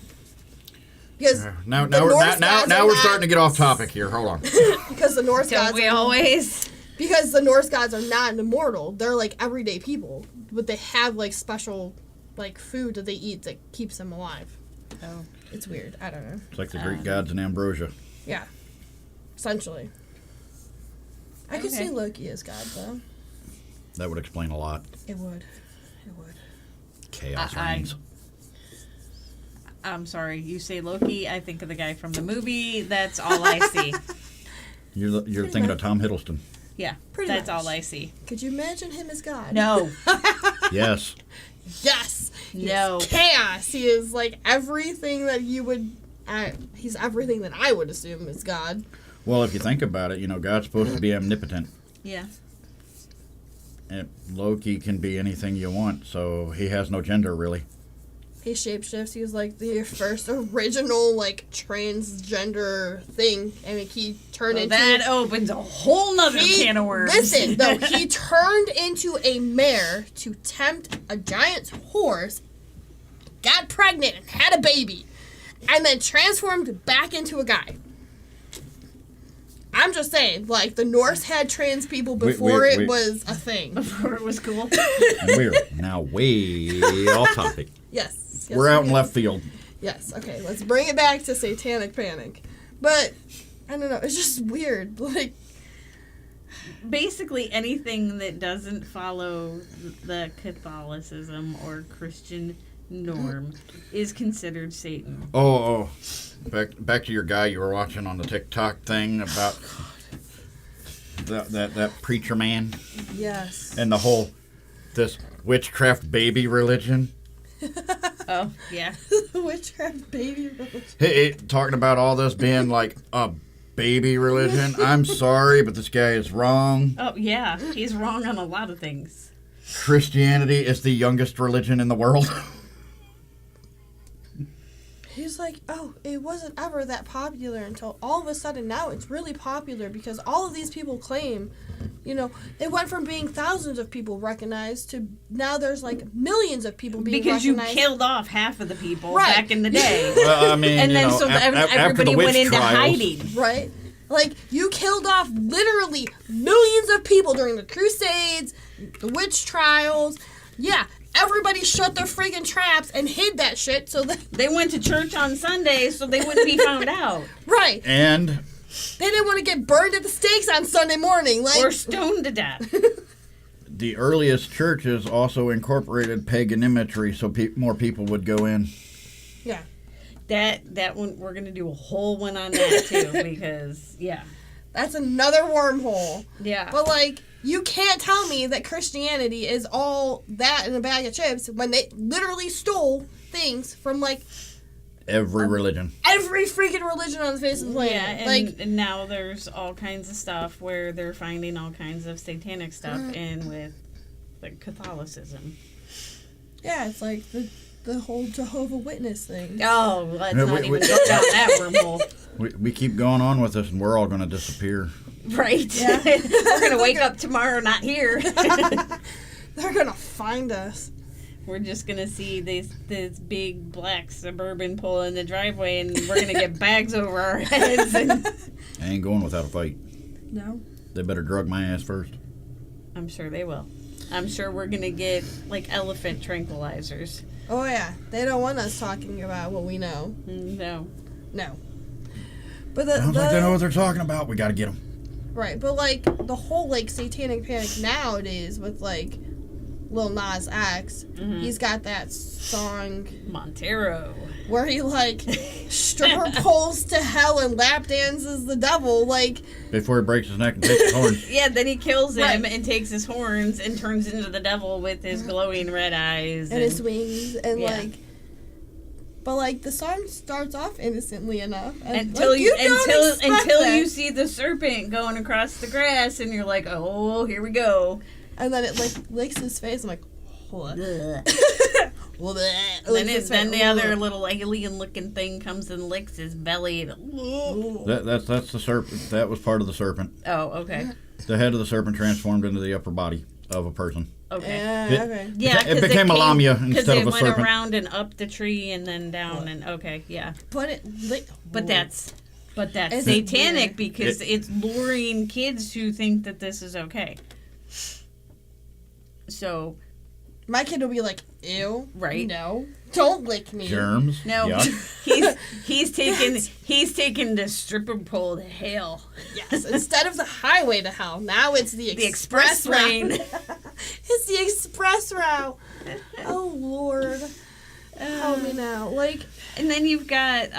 C: Because
A: now we're starting to get off topic here. Hold on.
C: Because the Norse gods because the Norse gods are not immortal. They're like everyday people, but they have like special like food that they eat that keeps them alive.
B: Oh.
C: It's weird. I don't know.
A: It's like the Greek gods and ambrosia.
C: Yeah. Essentially. I could see Loki as God though.
A: That would explain a lot.
C: It would.
A: Chaos reigns.
B: I'm sorry, you say Loki, I think of the guy from the movie. That's all I see.
A: You're thinking of Tom Hiddleston.
B: Yeah,
C: Pretty
B: that's
C: much.
B: all I see.
C: Could you imagine him as God?
B: No.
A: Yes.
C: Yes.
B: No.
C: He's chaos. He is like everything that you would. He's everything that I would assume is God.
A: Well, if you think about it, God's supposed to be omnipotent.
B: Yeah.
A: And Loki can be anything you want, so he has no gender, really.
C: He shapeshifts. He was like the first original like transgender thing, and he turned into.
B: That opens a whole nother can of worms.
C: Listen, though, he turned into a mare to tempt a giant horse, got pregnant and had a baby, and then transformed back into a guy. I'm just saying, like, the Norse had trans people before it was a thing.
B: Before it was cool.
A: We're now way off topic.
C: Yes.
A: We're out in left field.
C: Yes, okay, let's bring it back to Satanic Panic. But, I don't know, it's just weird. Like,
B: basically anything that doesn't follow the Catholicism or Christian norm is considered Satan.
A: Oh. Back to your guy you were watching on the TikTok thing about that preacher man.
C: yes.
A: And the whole this witchcraft baby religion.
B: Oh, yeah.
C: Witchcraft baby religion.
A: Talking about all this being like a baby religion. I'm sorry, but this guy is wrong.
B: Oh, yeah. He's wrong on a lot of things.
A: Christianity is the youngest religion in the world.
C: He's like, oh, it wasn't ever that popular until all of a sudden now it's really popular because all of these people claim, it went from being thousands of people recognized to now there's like millions of people being
B: because
C: recognized.
B: You killed off half of the people
C: Right.
B: back in the day.
A: Well, I mean,
B: and then everybody
A: the
B: went into
A: trials,
B: hiding.
C: Right? Like, you killed off literally millions of people during the Crusades, the witch trials. Yeah. Everybody shut their friggin' traps and hid that shit so that...
B: They went to church on Sunday so they wouldn't be found out.
C: Right.
A: And...
C: They didn't want to get burned at the stakes on Sunday morning. Like,
B: or stoned to death.
A: The earliest churches also incorporated pagan imagery so more people would go in.
C: Yeah.
B: That one, we're going to do a whole one on that, too, because, yeah.
C: That's another wormhole.
B: Yeah.
C: But, like, You can't tell me that Christianity is all that in a bag of chips when they literally stole things from, like,
A: Every religion.
C: every freaking religion on the face of the planet.
B: Yeah, and now there's all kinds of stuff where they're finding all kinds of satanic stuff in with, like, Catholicism.
C: Yeah, it's like the whole Jehovah Witness thing.
B: Oh, let's
A: Yeah,
B: not
A: we-
B: even go down that wormhole.
A: We keep going on with this, and we're all going to disappear.
B: Right.
C: Yeah.
B: We're going to wake up tomorrow not here.
C: They're gonna find us.
B: We're just going to see this big black Suburban pull in the driveway, and we're going to get bags over our heads. And
A: I ain't going without a fight.
C: No.
A: They better drug my ass first.
B: I'm sure they will. I'm sure we're going to get, like, elephant tranquilizers.
C: Oh yeah, they don't want us talking about what we know.
B: No.
C: No. But the,
A: Sounds like they know what they're talking about. We got to get them.
C: right, but like the whole like satanic panic nowadays with like Lil Nas X, he's got that song
B: Montero.
C: where he like stripper poles to hell and lap dances the devil. Like,
A: Before he breaks his neck and takes his horns.
B: Yeah, then he kills him
C: Right.
B: and takes his horns and turns into the devil with his glowing red eyes.
C: and his wings and
B: Yeah.
C: like. But like the song starts off innocently enough, and,
B: Until
C: like,
B: you
C: don't expect
B: until
C: that.
B: you see the serpent going across the grass and you're like, oh, here we go.
C: And then it like licks his face. I'm like, what?
B: Ugh.
C: Well,
B: Then the other little alien-looking thing comes and licks his belly. And,
A: That's the serpent. That was part of the serpent.
B: oh, okay.
A: The head of the serpent transformed into the upper body of a person.
B: Okay.
C: Yeah, okay.
B: Yeah,
A: It became a lamia instead of a
B: Because it
A: serpent.
B: went around and up the tree and then down and okay, yeah.
C: But it
B: But that's
C: It's
B: satanic
C: weird.
B: because it's luring kids to think that this is okay. So
C: my kid will be like, ew,
B: Right.
C: No, don't lick me.
A: Germs.
B: no,
A: Yuck.
B: he's taking the stripper pole to hell.
C: Yes, instead of the highway to hell, now it's the
B: express
C: route.
B: lane.
C: It's the express route. Oh Lord, help me now. Like,
B: And then you've got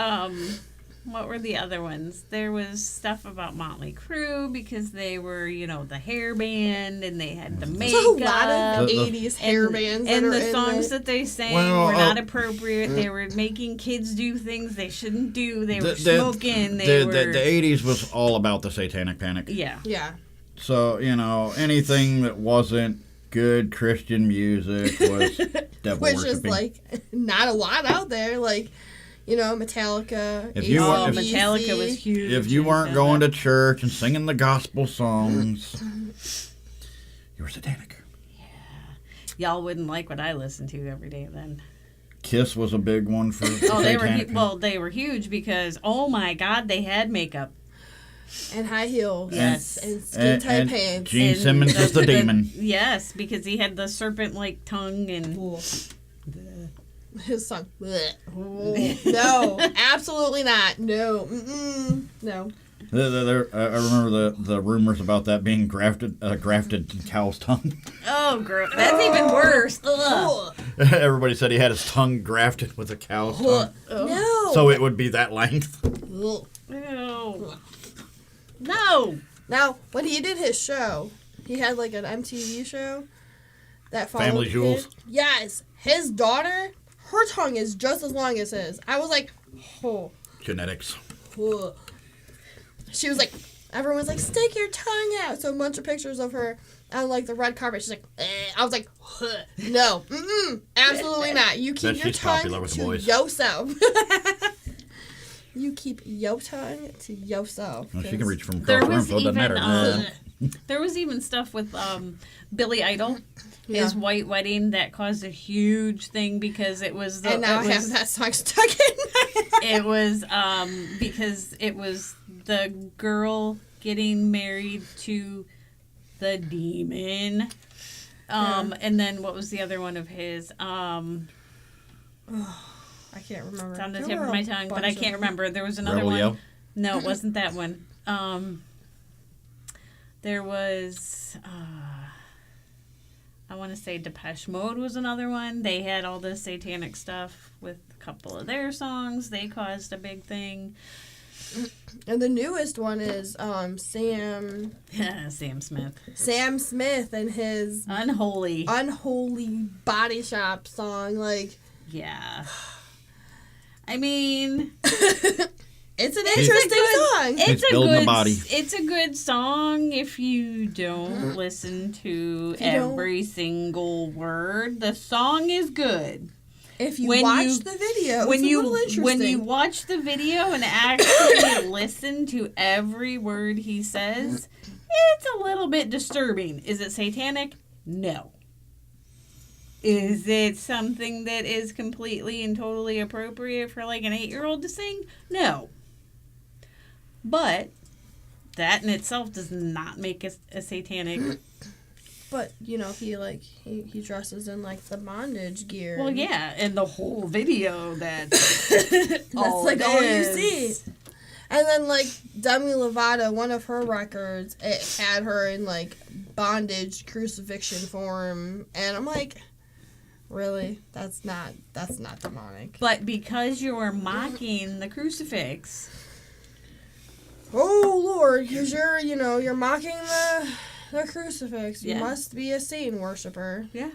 B: what were the other ones? There was stuff about Motley Crue because they were, the hair band and they had the makeup.
C: there's a lot of
A: The-
C: 80s hair bands that
B: and
C: are
B: the
C: in
B: songs
C: it.
B: that they sang
A: Well,
B: were not appropriate. They were making kids do things they shouldn't do. They were smoking. They were
A: the 80s was all about the satanic panic.
B: yeah.
C: Yeah,
A: So, anything that wasn't good Christian music was devil
C: which is
A: worshiping.
C: like not a lot out there. Like, Metallica.
A: If you
B: Oh,
A: want-
B: Metallica was huge.
A: If you weren't going to church and singing the gospel songs, you were satanic.
B: y'all wouldn't like what I listened to every day then.
A: Kiss was a big one for
B: Oh, they were
A: satanic.
B: they were huge because oh my God, they had makeup.
C: and high heels.
B: Yes.
C: and skin tight
A: and
C: pants.
A: Gene
B: And
A: Simmons was the demon.
B: Yes, because he had the serpent-like tongue and
C: His song. Blech. No, absolutely not. No, no.
A: I remember the rumors about that being grafted cow's tongue.
B: oh, gross. That's even worse. Ugh.
A: Everybody said he had his tongue grafted with a cow's tongue,
C: No.
A: so it would be that length.
C: Ugh.
B: Ew. No.
C: Now, when he did his show, he had like an MTV show that followed
A: Family
C: him.
A: Jewels?
C: Yes, his daughter, her tongue is just as long as his. I was like, oh.
A: Genetics.
C: Ugh. She was like, everyone's like, stick your tongue out. So a bunch of pictures of her on like the red carpet. She's like, eh. I was like, huh. No, absolutely not. You keep
A: Bet
C: your
A: she's
C: tongue
A: popular with
C: to
A: boys.
C: yourself. You keep your tongue to yourself.
A: Well, she can reach from
B: There
A: across the room,
B: was
A: so it doesn't
B: even
A: matter.
B: there was even stuff with Billy Idol,
C: Yeah.
B: his white wedding that caused a huge thing because it was the
C: And now I have that song stuck in my head.
B: it was because it was the girl getting married to the demon. And then what was the other one of his?
C: I can't remember.
B: It's on the
C: There
B: tip
C: were
B: of
C: a
B: my tongue, but I
C: bunch
B: can't
C: of-
B: remember. There was another
A: Rebel
B: one.
A: Yell?
B: No, it wasn't that one. There was, I want to say Depeche Mode was another one. They had all this satanic stuff with a couple of their songs. They caused a big thing.
C: And the newest one is Sam
B: Smith.
C: Sam Smith and his
B: Unholy
C: Body Shop song. Like,
B: yeah. I mean,
C: it's an interesting song.
B: It's a good song if you don't listen to every single word. The song is good.
C: If you watch the video, it's a little interesting.
B: When you watch the video and actually listen to every word he says, it's a little bit disturbing. Is it satanic? No. Is it something that is completely and totally appropriate for like an 8-year-old to sing? No. But that in itself does not make it a satanic.
C: But, you know, he dresses in, like, the bondage gear.
B: Well, yeah, and the whole video that's
C: all you see. And then, like, Demi Lovato, one of her records, it had her in, like, bondage crucifixion form. And I'm like, really? That's not demonic.
B: But because you are mocking the crucifix.
C: Oh, Lord, because you're mocking the crucifix. You must be a Satan worshiper.
B: Yeah.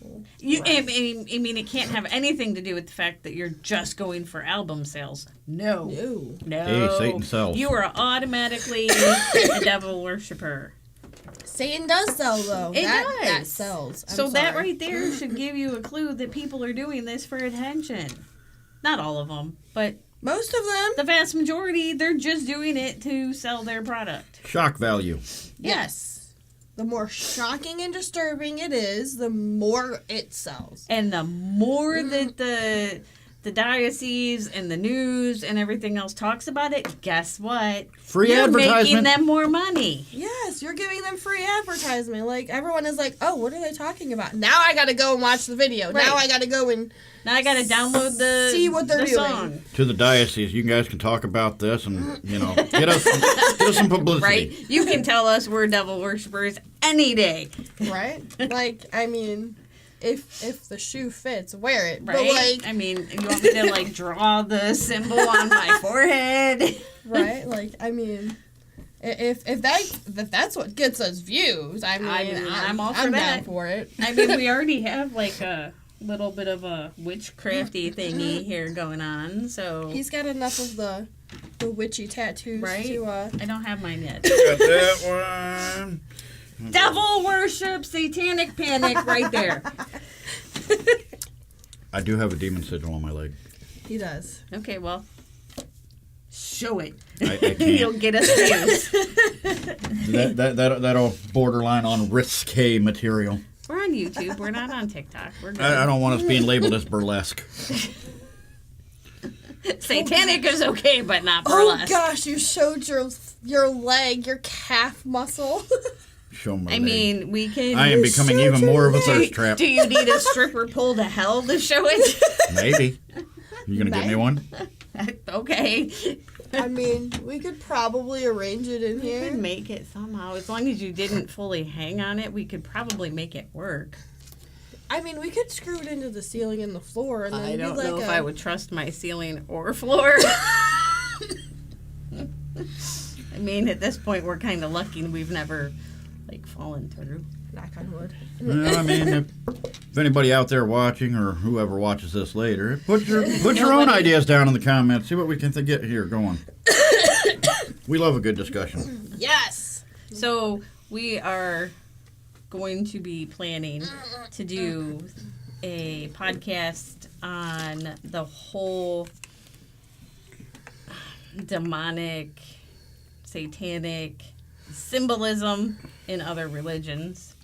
B: I mean, it can't have anything to do with the fact that you're just going for album sales. No.
A: Hey, Satan sells.
B: You are automatically a devil worshiper.
C: Satan does sell, though. That sells.
B: So that right there should give you a clue that people are doing this for attention. Not all of them, but
C: most of them.
B: The vast majority, they're just doing it to sell their product.
A: Shock value.
B: Yes.
C: The more shocking and disturbing it is, the more it sells.
B: And the more that the diocese and the news and everything else talks about it, guess what?
A: Free advertisement.
B: You're making them more money.
C: Yes, you're giving them free advertisement. Like, everyone is like, oh, what are they talking about? Now I gotta go and watch the video.
B: Right.
C: Now I gotta go and
B: Now I gotta download
C: see what they're doing.
B: Song.
A: To the diocese, you guys can talk about this and, get us some publicity.
B: Right? You can tell us we're devil worshippers any day.
C: Right? Like, I mean, if the shoe fits, wear it.
B: Right?
C: But, like,
B: I mean, you want me to, like, draw the symbol on my forehead?
C: Right? Like, I mean, if that's what gets us views, I mean,
B: I'm all for
C: I'm
B: that.
C: down for it.
B: I mean, we already have, like, a little bit of a witchcrafty thingy here going on, so...
C: He's got enough of the witchy tattoos,
B: right?
C: To,
B: I don't have mine yet.
A: Got that one.
B: Devil worship, satanic panic, right there.
A: I do have a demon sigil on my leg.
C: He does.
B: Okay, well, show it.
A: I can't.
B: You'll get us views.
A: That'll borderline on risque material.
B: We're on YouTube. We're not on TikTok. We're good.
A: I don't want us being labeled as burlesque.
B: Satanic is okay, but not burlesque.
C: Oh gosh, you showed your leg, your calf muscle.
A: Show my
B: I
A: leg.
B: mean, we can...
A: I am becoming even more of a thirst trap.
B: Do you need a stripper pole to hell to show it?
A: Maybe. You gonna get me one?
B: Okay.
C: I mean, we could probably arrange it in here.
B: We could make it somehow. As long as you didn't fully hang on it, we could probably make it work.
C: I mean, we could screw it into the ceiling and the floor, and then
B: I don't
C: do
B: know
C: like
B: if I would trust my ceiling or floor. I mean, at this point, we're kind of lucky we've never, fallen through.
C: Knock on wood.
A: Well, I mean, if anybody out there watching or whoever watches this later, put your own ideas down in the comments. See what we can get here going. We love a good discussion.
C: Yes.
B: So we are going to be planning to do a podcast on the whole demonic, satanic symbolism in other religions.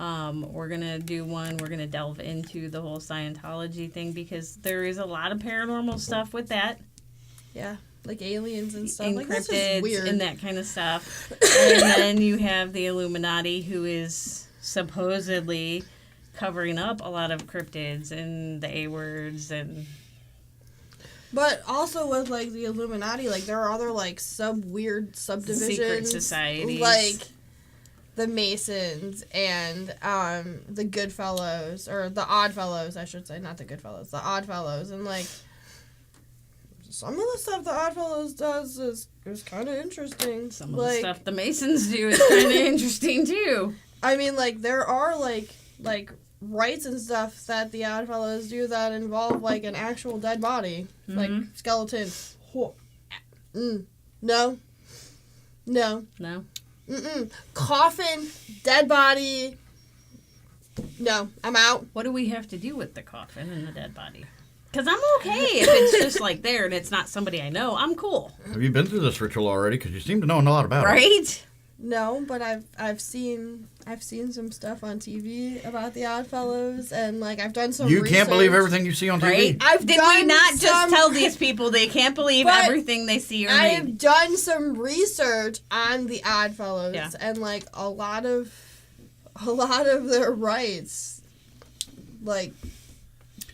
B: We're going to do one. We're going to delve into the whole Scientology thing because there is a lot of paranormal stuff with that.
C: Yeah, like aliens and stuff.
B: Encrypted
C: that's just weird.
B: And that kind of stuff. And then you have the Illuminati, who is supposedly covering up a lot of cryptids and the A-words and...
C: But also with, the Illuminati, there are other, weird subdivisions.
B: Secret societies.
C: Like the Masons and the Goodfellows, or the Oddfellows, I should say. Not the Goodfellows, the Oddfellows. And, some of the stuff the Oddfellows does is kind of interesting.
B: Some of the stuff the Masons do is kind of interesting too.
C: I mean, like, there are like rites and stuff that the Oddfellows do that involve like an actual dead body, like skeleton. No. Coffin, dead body. No, I'm out.
B: What do we have to do with the coffin and the dead body? Because I'm okay if it's just like there and it's not somebody I know. I'm cool.
A: Have you been through this ritual already? Because you seem to know a lot about it.
B: Right?
C: No, but I've seen some stuff on TV about the Oddfellows, and like I've done some.
A: You
C: research.
A: Can't believe everything you see on TV.
B: Right? Did we not just tell these people they can't believe everything they see or read?
C: I've done some research on the Oddfellows, and like a lot of their rites, like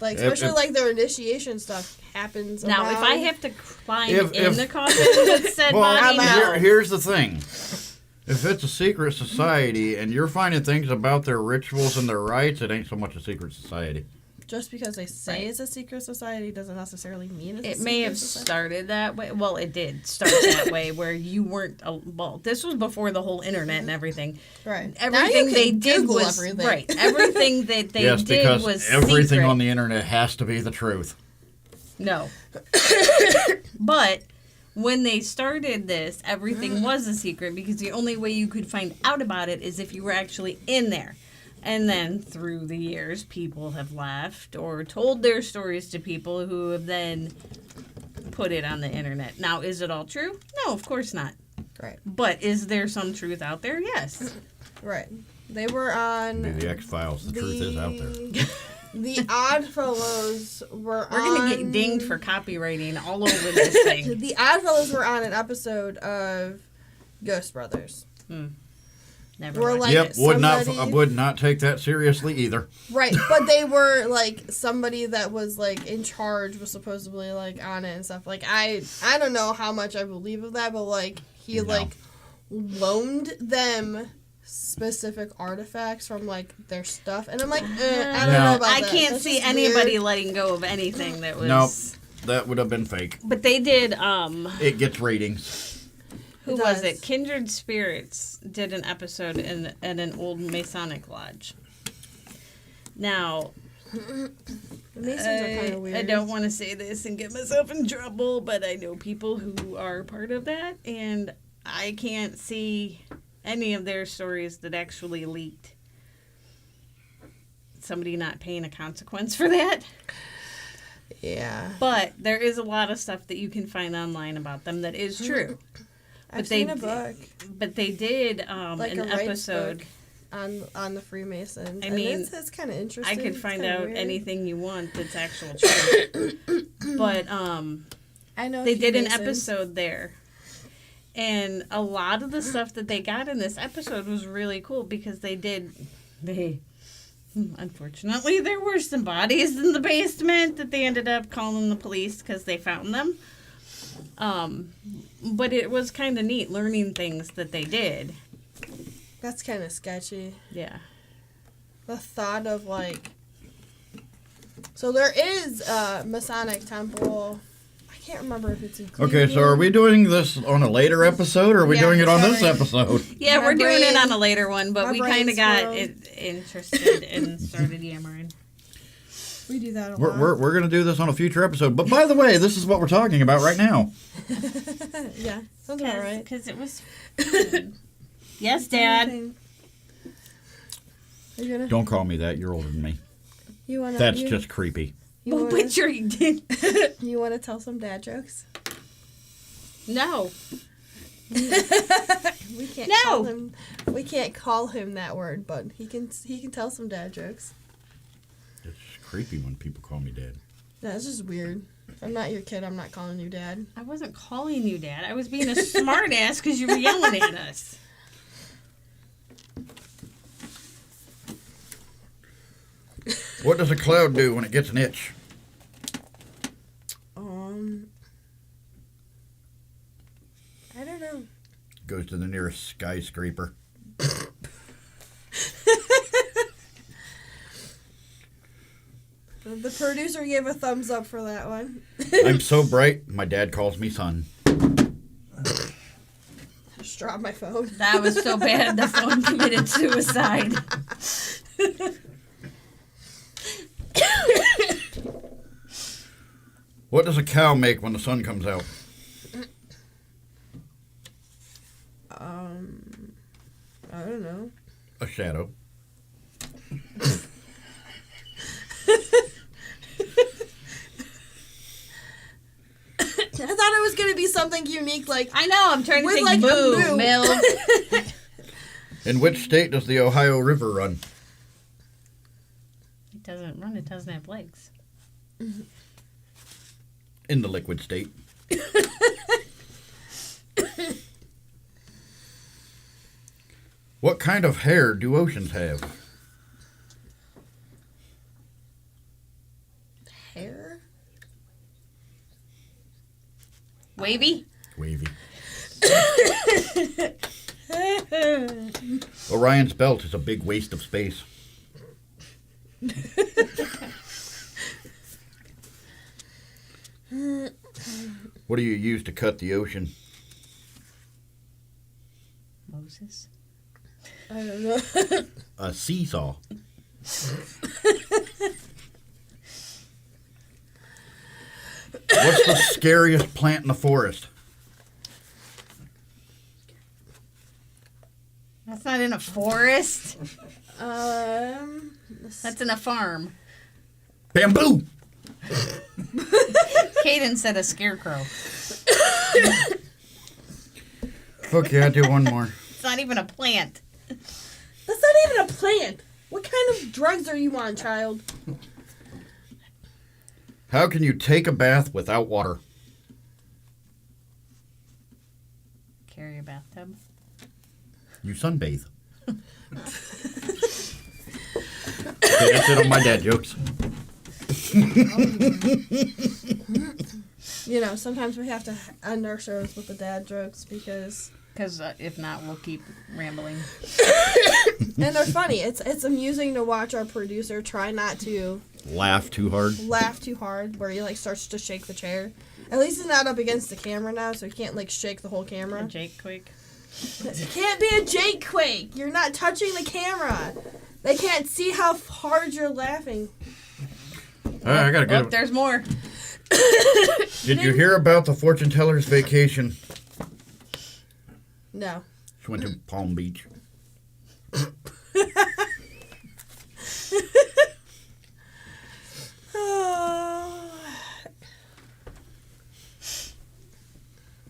C: especially like their initiation stuff happens.
B: Now, if I have to climb in the coffin with said
A: well,
B: body,
A: here's the thing. If it's a secret society and you're finding things about their rituals and their rites, it ain't so much a secret society.
C: Just because they say it's a secret society doesn't necessarily mean it's a secret society.
B: It may have started that way. Well, it did start that way where you weren't... Well, this was before the whole internet and everything.
C: Right.
B: Everything they did
C: Google
B: was...
C: everything.
B: Right. Everything that they
A: yes,
B: did
A: because
B: was
A: everything
B: secret.
A: on the internet has to be the truth.
B: No. But... when they started this, everything was a secret because the only way you could find out about it is if you were actually in there. And then through the years, people have left or told their stories to people who have then put it on the internet. Now, is it all true? No, of course not.
C: Right.
B: But is there some truth out there? Yes.
C: Right. They were on...
A: Maybe the X-Files. The truth is out there.
C: The Oddfellows were
B: We're going to get dinged for copywriting all over this thing.
C: The Oddfellows were on an episode of Ghost Brothers.
B: Never
C: were
B: mind.
C: like
A: would not take that seriously either.
C: Right, but they were like somebody that was like in charge was supposedly like on it and stuff. Like I don't know how much I believe of that, but like he like loaned them specific artifacts from like their stuff, and I'm like, I don't know about that.
B: I can't see anybody letting go of anything that was.
A: Nope, that would have been fake.
B: But they did.
A: It gets ratings.
B: Who was it? Kindred Spirits did an episode at an old Masonic lodge. Now,
C: the Masons are kind of weird.
B: I don't want to say this and get myself in trouble, but I know people who are part of that, and I can't see any of their stories that actually leaked. Somebody not paying a consequence for that.
C: Yeah.
B: But there is a lot of stuff that you can find online about them that is true.
C: I've seen a book.
B: But they did
C: like
B: an episode
C: on the Freemasons.
B: I mean,
C: it's kind of interesting.
B: I could find out
C: weird.
B: anything you want that's actual truth. But
C: I know
B: they did an episode there. And a lot of the stuff that they got in this episode was really cool because unfortunately, there were some bodies in the basement that they ended up calling the police because they found them. But it was kind of neat learning things that they did.
C: That's kind of sketchy.
B: Yeah.
C: The thought of like... So there is a Masonic temple... I can't remember if it's in Cleveland.
A: Okay, so are we doing this on a later episode, or are we doing it on this episode?
B: Yeah,
C: My
B: we're doing it
C: brain-
B: on a later one, but
C: my
B: we kind of
C: brain's
B: got
C: swirled.
B: interested and started yammering.
C: We do that a lot.
A: We're going to do this on a future episode. But by the way, this is what we're talking about right now.
C: Yeah, sounds about right.
B: Because it was fun. Yes, Dad.
C: Are you gonna,
A: Don't call me that. You're older than me.
C: you wanna,
A: That's
C: you,
A: just creepy.
C: you
B: Well,
C: wanna,
B: but you did.
C: you want to tell some dad jokes?
B: No.
C: We can't
B: No.
C: call him. We can't call him that word, but he can tell some dad jokes.
A: It's creepy when people call me dad.
C: That's just weird. If I'm not your kid, I'm not calling you dad.
B: I wasn't calling you Dad. I was being a smart ass because you were yelling at us.
A: What does a cloud do when it gets an itch?
C: I don't know.
A: Goes to the nearest skyscraper.
C: The producer gave a thumbs up for that one.
A: I'm so bright, my dad calls me son.
C: Just dropped my phone.
B: That was so bad the phone committed suicide.
A: What does a cow make when the sun comes out?
C: I don't know.
A: A shadow.
C: I thought it was gonna be something unique, like
B: I know, I'm trying to
C: with
B: think
C: like
B: moo,
C: a moo.
B: milk.
A: In which state does the Ohio River run?
B: It doesn't run, it doesn't have legs.
A: In the liquid state. What kind of hair do oceans have?
C: Hair?
B: Wavy?
A: Wavy. Orion's belt is a big waste of space. What do you use to cut the ocean?
B: Moses?
C: I don't know.
A: A seesaw. What's the scariest plant in the forest?
B: That's not in a forest.
C: That's
B: That's in a farm.
A: Bamboo!
B: Caden said a scarecrow.
A: Okay, I'll do one more.
B: It's not even a plant.
C: not even a plant. What kind of drugs are you on, child?
A: How can you take a bath without water?
B: Carry a bathtub.
A: You sunbathe. Okay, that's it on my dad jokes.
C: You know, sometimes we have to end our shows with the dad jokes because
B: if not, we'll keep rambling.
C: and they're funny. It's amusing to watch our producer try not to
A: Laugh too hard.
C: laugh too hard, where he like starts to shake the chair. At least he's not up against the camera now, so he can't like shake the whole camera.
B: A Jake Quake.
C: It can't be a Jake quake. You're not touching the camera. They can't see how hard you're laughing.
A: All right, I gotta
B: Oh,
A: go.
B: there's more.
A: Did you hear about the fortune teller's vacation?
C: No.
A: She went to Palm Beach.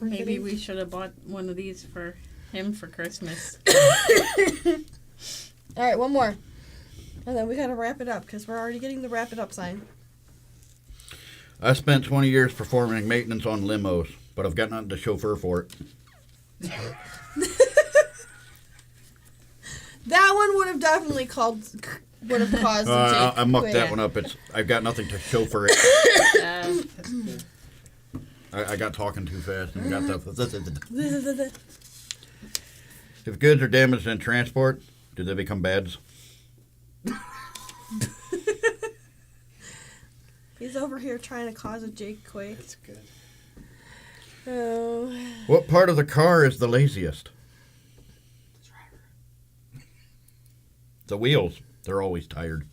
B: Maybe we should have bought one of these for him for Christmas.
C: All right, one more. And then we gotta wrap it up because we're already getting the wrap it up sign.
A: I spent 20 years performing maintenance on limos, but I've got nothing to chauffeur for it.
C: That one would have definitely caused a Jake
A: I mucked that
C: quake.
A: one up. I've got nothing to chauffeur it. I got talking too fast and got the. If goods are damaged in transport, do they become bads?
C: He's over here trying to cause a Jake quake.
D: That's good.
C: Oh.
A: What part of the car is the laziest?
D: The driver.
A: The wheels. They're always tired.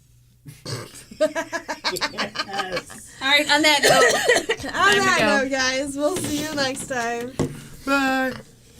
D: Yes.
B: All right, on that note.
C: On
B: Time to
C: that
B: go.
C: note, guys, we'll see you next time.
A: Bye.